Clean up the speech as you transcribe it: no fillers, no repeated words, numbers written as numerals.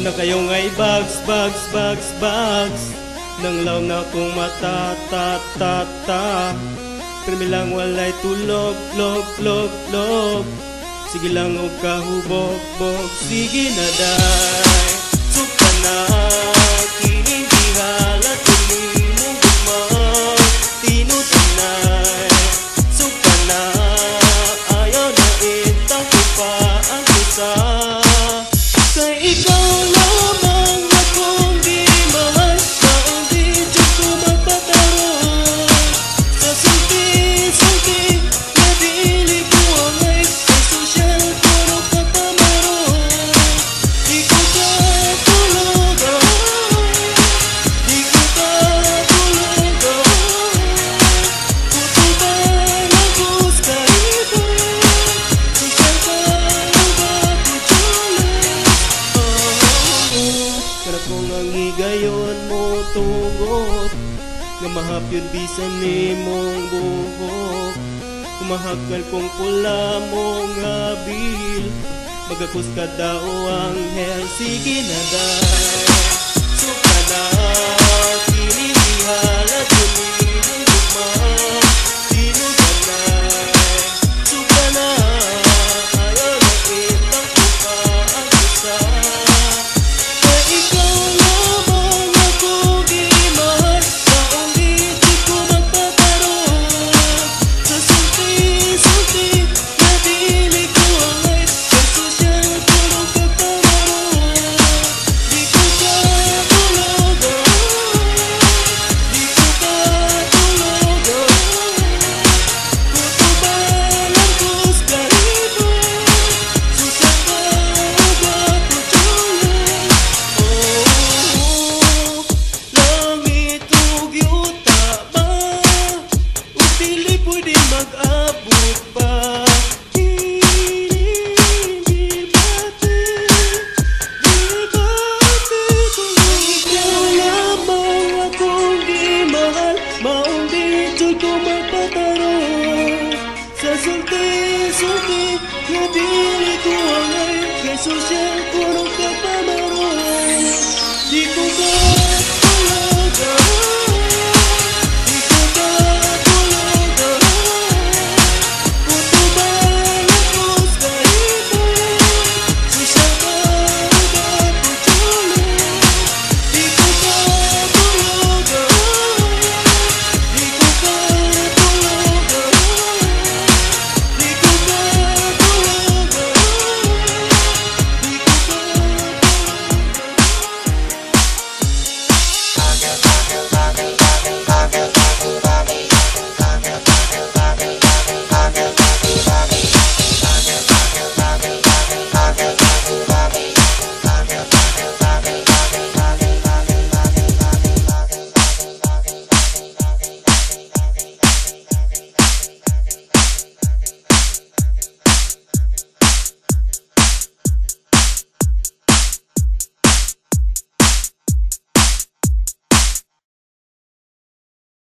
na kayo ngay bags nang law na kong mata Pirmi lang walay tulog log Sige lang og kahubog Sige na day Suka na Kining dihala Tumimong gumang Tinutanay Suka na Ayaw na itang kupa ang kusa Kay ikaw lamang akong di mahal Taong di dyan ko magpataron Sa sulti na dili ko angay Ang sosyal puro katamaron Di ko katulugan Di ko katulugan Kutuban ang gusto ito Sosyal parang batujulan Kana kong ang higayon mo tugot Nga mahapyod bisan ni mong buhok Kumahakal kong pula mong abil Magakus ka daw ang hell Sige na day Suka na